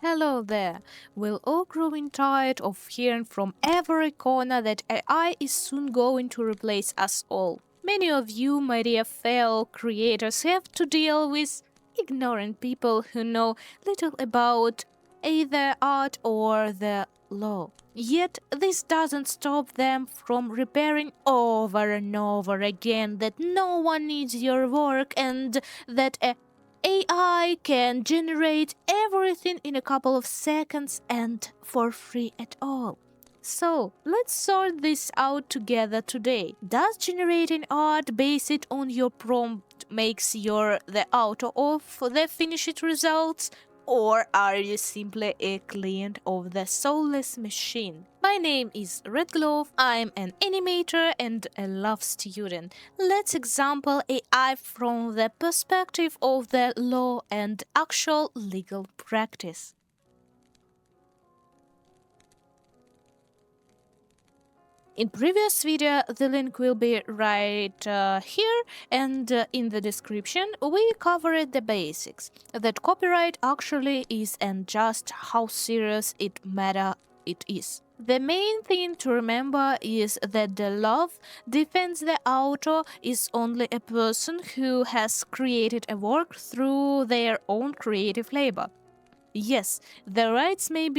Hello there. We're all growing tired of hearing from every corner that AI is soon going to replace us all. Many of you, my dear fellow creators, have to deal with ignorant people who know little about either art or the law. Yet this doesn't stop them from repeating over and over again that no one needs your work and that AI can generate everything in a couple of seconds and for free at all. So, let's sort this out together today. Does generating art based on your prompt makes the auto of the finished results? Or are you simply a client of the soulless machine? My name is Red Glove, I'm an animator and a love student. Let's example AI from the perspective of the law and actual legal practice. In previous video, the link will be right here, and in the description we covered the basics, that copyright actually is and just how serious it is. The main thing to remember is that the law defends the author is only a person who has created a work through their own creative labor. Yes, the rights may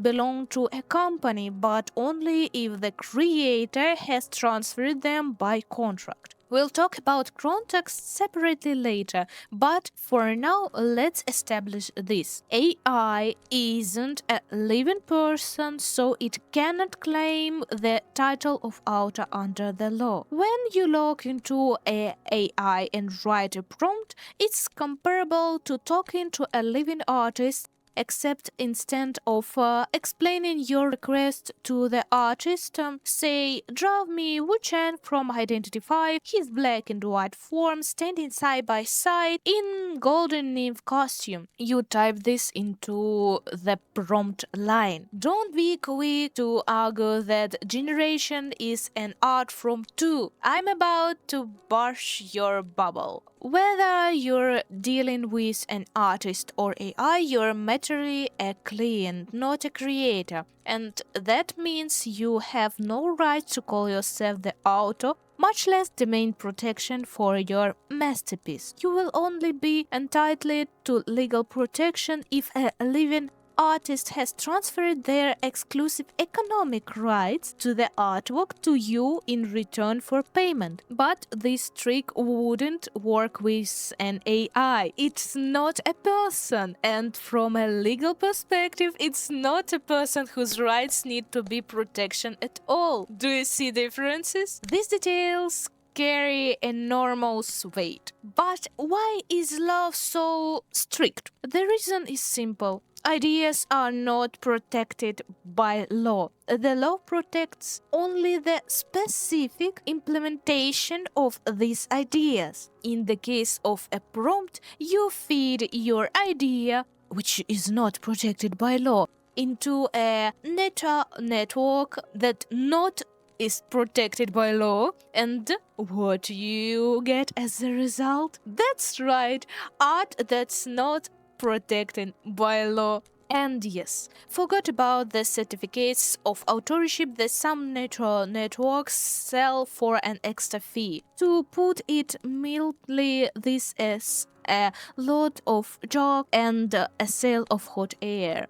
belong to a company, but only if the creator has transferred them by contract. We'll talk about context separately later, but for now, let's establish this. AI isn't a living person, so it cannot claim the title of author under the law. When you log into a AI and write a prompt, it's comparable to talking to a living artist, except instead of explaining your request to the artist, say, draw me Wu Chen from identityv, his black and white form standing side by side in golden nymph costume. You type this into the prompt line. Don't be quick to argue that generation is an art form too. I'm about to burst your bubble. Whether you're dealing with an artist or AI, you're materially a client, not a creator. And that means you have no right to call yourself the author, much less demand protection for your masterpiece. You will only be entitled to legal protection if a living artist has transferred their exclusive economic rights to the artwork to you in return for payment. But this trick wouldn't work with an AI. It's not a person, and from a legal perspective, it's not a person whose rights need to be protection at all. Do you see differences? These details carry enormous weight. But why is law so strict? The reason is simple. Ideas are not protected by law. The law protects only the specific implementation of these ideas. In the case of a prompt, you feed your idea, which is not protected by law, into a network that not is protected by law, and what do you get as a result? That's right, art that's not protected by law. And yes, forgot about the certificates of authorship that some networks sell for an extra fee. To put it mildly, this is a lot of joke and a sale of hot air.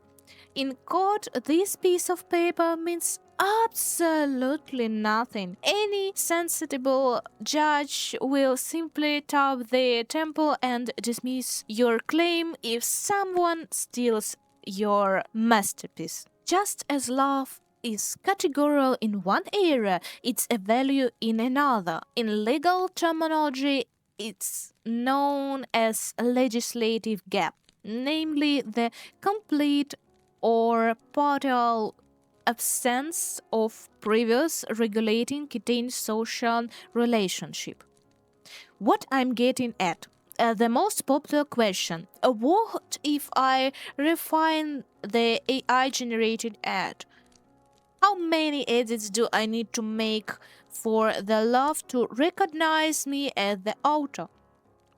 In court, this piece of paper means absolutely nothing. Any sensible judge will simply tap their temple and dismiss your claim if someone steals your masterpiece. Just as love is categorical in one area, it's a value in another. In legal terminology, it's known as a legislative gap, namely the complete or partial absence of previous regulating contained social relationship. What I'm getting at, the most popular question, what if I refine the AI generated ad? How many edits do I need to make for the law to recognize me as the author?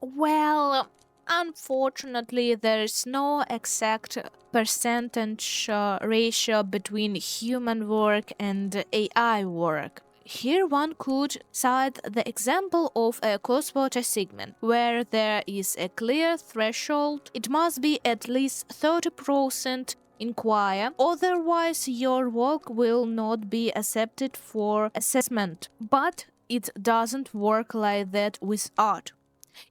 Well, Unfortunately, there is no exact percentage ratio between human work and AI work. Here one could cite the example of a cross-border segment, where there is a clear threshold. It must be at least 30% inquire, otherwise your work will not be accepted for assessment. But it doesn't work like that with art.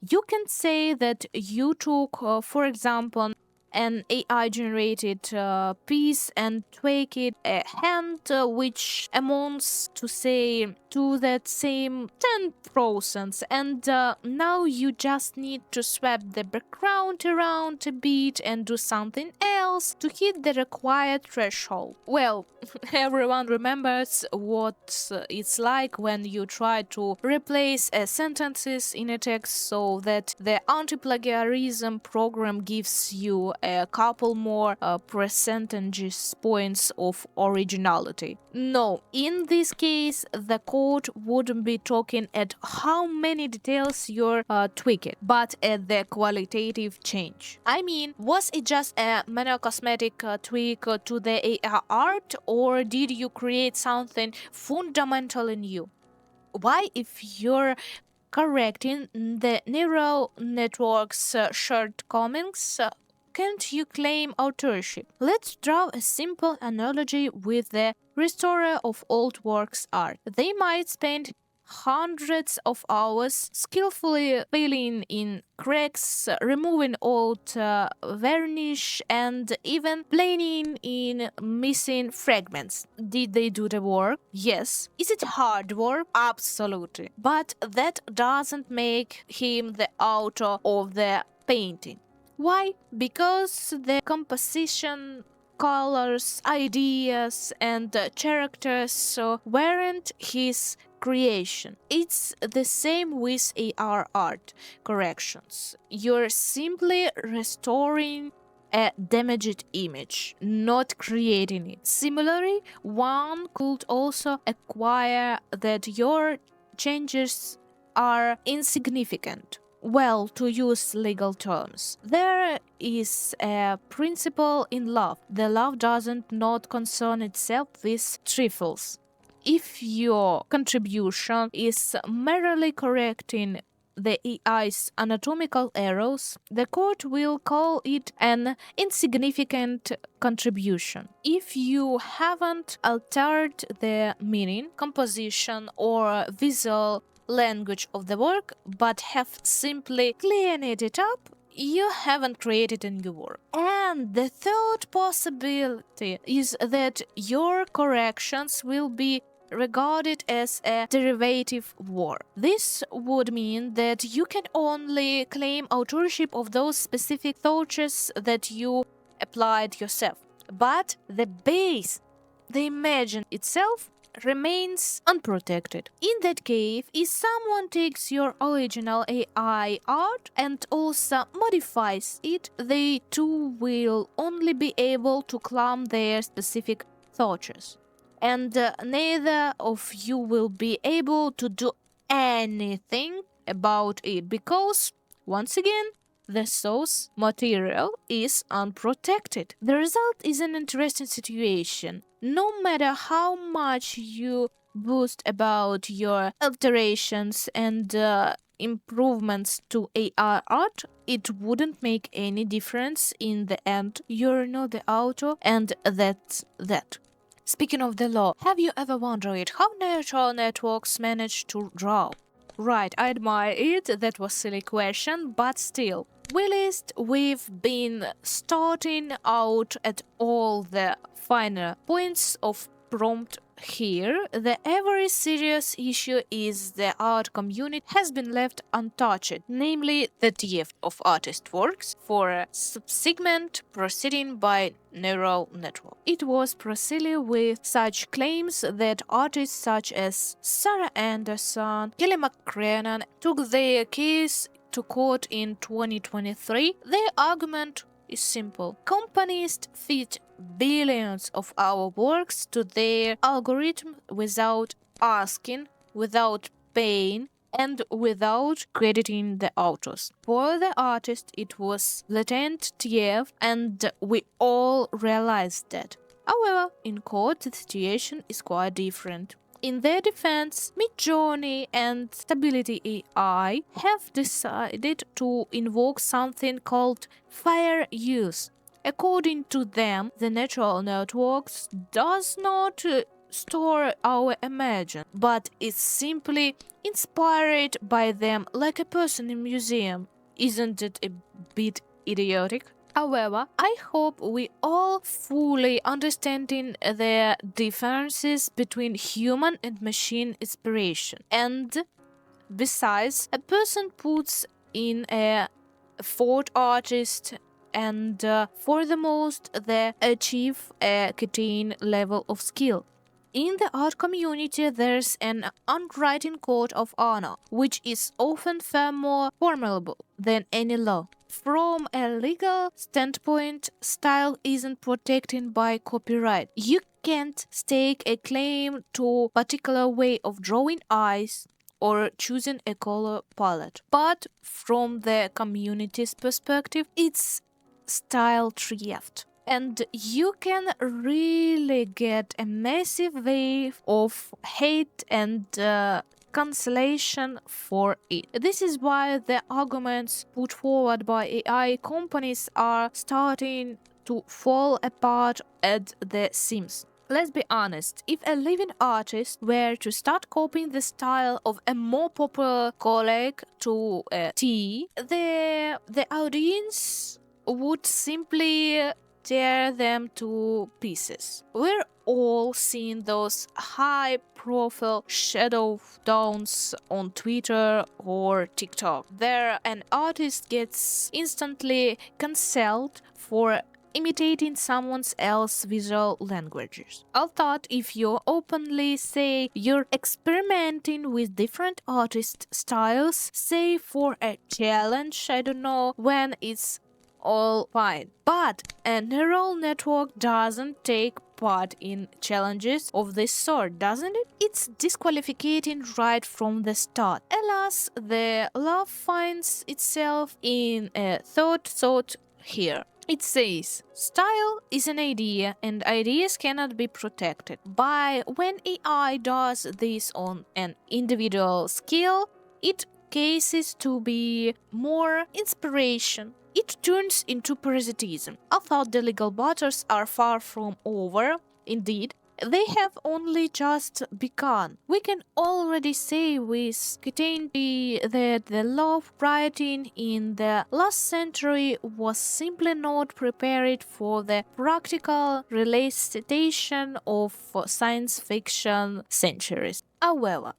You can say that you took, for example, an AI generated piece and tweak it a hand, which amounts to say to that same 10%, and now you just need to swap the background around a bit and do something else to hit the required threshold. Well, everyone remembers what it's like when you try to replace sentences in a text so that the anti-plagiarism program gives you a couple more percentages points of originality. No, in this case, the code wouldn't be talking at how many details you're tweaking, but at the qualitative change. I mean, was it just a minor cosmetic tweak to the AI art, or did you create something fundamentally new? Why, if you're correcting the neural network's shortcomings, can't you claim authorship? Let's draw a simple analogy with the restorer of old works art. They might spend hundreds of hours skillfully filling in cracks, removing old varnish, and even planing in missing fragments. Did they do the work? Yes. Is it hard work? Absolutely. But that doesn't make him the author of the painting. Why? Because the composition, colors, ideas, and characters weren't his creation. It's the same with AR art corrections. You're simply restoring a damaged image, not creating it. Similarly, one could also acquire that your changes are insignificant. Well, to use legal terms, there is a principle in love. The love doesn't not concern itself with trifles. If your contribution is merely correcting the AI's anatomical errors, the court will call it an insignificant contribution. If you haven't altered the meaning, composition, or visual language of the work, but have simply cleaned it up, you haven't created a new work. And the third possibility is that your corrections will be regarded as a derivative work. This would mean that you can only claim authorship of those specific touches that you applied yourself. But the base, the image itself, remains unprotected. In that case, if someone takes your original AI art and also modifies it, they too will only be able to claim their specific touches. And neither of you will be able to do anything about it because, once again, the source material is unprotected. The result is an interesting situation. No matter how much you boast about your alterations and improvements to AI art, it wouldn't make any difference in the end. You're not the author, and that's that. Speaking of the law, have you ever wondered how neural networks manage to draw? Right, I admire it. That was a silly question, but still. We've been starting out at all the finer points of prompt here. The every serious issue is the art community has been left untouched, namely the theft of artist works for a subsegment proceeding by neural network. It was precisely with such claims that artists such as Sarah Anderson, Kelly McCrenan took their case to court in 2023. Their argument is simple. Companies feed billions of our works to their algorithm without asking, without paying, and without crediting the authors. For the artist, it was latent TF, and we all realized that. However, in court, the situation is quite different. In their defense, Midjourney and Stability AI have decided to invoke something called fair use. According to them, the neural networks does not store our imagine, but is simply inspired by them like a person in museum. Isn't it a bit idiotic? However, I hope we all fully understanding the differences between human and machine inspiration. And besides, a person puts in a effort artist and for the most they achieve a certain level of skill. In the art community, there's an unwritten code of honor, which is often far more formidable than any law. From a legal standpoint, style isn't protected by copyright. You can't stake a claim to a particular way of drawing eyes or choosing a color palette. But from the community's perspective, it's style theft. And you can really get a massive wave of hate and cancellation for it. This is why the arguments put forward by AI companies are starting to fall apart at the seams. Let's be honest, if a living artist were to start copying the style of a more popular colleague to a T, the audience would simply tear them to pieces. We're all seeing those high-profile shadow downs on Twitter or TikTok. There, an artist gets instantly cancelled for imitating someone else's visual languages. I thought if you openly say you're experimenting with different artist styles, say for a challenge, I don't know, when it's all fine. But a neural network doesn't take part in challenges of this sort, doesn't it? It's disqualifying right from the start. Alas, the law finds itself in a thought here. It says, style is an idea and ideas cannot be protected. When AI does this on an individual scale, it cases to be more inspiration. It turns into parasitism. I thought the legal battles are far from over. Indeed, they have only just begun. We can already say with certainty that the law of writing in the last century was simply not prepared for the practical realization of science fiction centuries. However,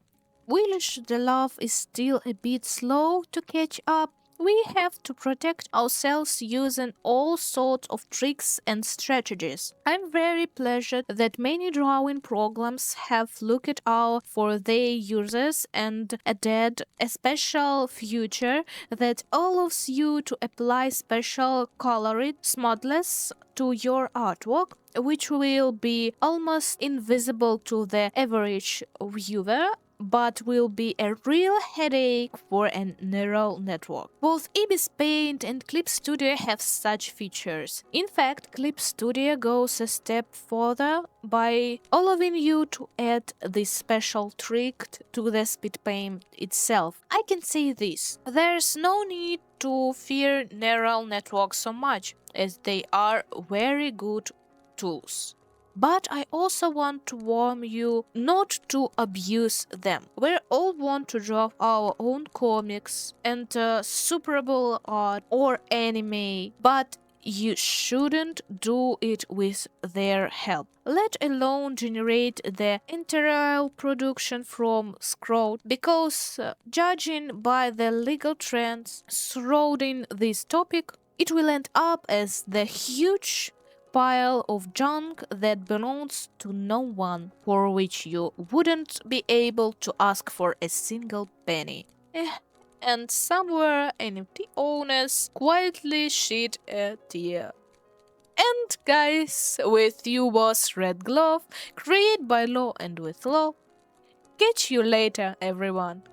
while the law is still a bit slow to catch up, we have to protect ourselves using all sorts of tricks and strategies. I'm very pleased that many drawing programs have looked out for their users and added a special feature that allows you to apply special colored smoothness to your artwork, which will be almost invisible to the average viewer, but will be a real headache for a neural network. Both ibisPaint and Clip Studio have such features. In fact, Clip Studio goes a step further by allowing you to add this special trick to the SpeedPaint itself. I can say this: there's no need to fear neural networks so much, as they are very good tools. But I also want to warn you not to abuse them. We all want to draw our own comics and Super Bowl art or anime, but you shouldn't do it with their help, let alone generate the entire production from scratch, because judging by the legal trends surrounding this topic, it will end up as the huge pile of junk that belongs to no one, for which you wouldn't be able to ask for a single penny. And somewhere NFT owners quietly shed a tear. And guys, with you was Red Glove, created by Law and with Law. Catch you later, everyone.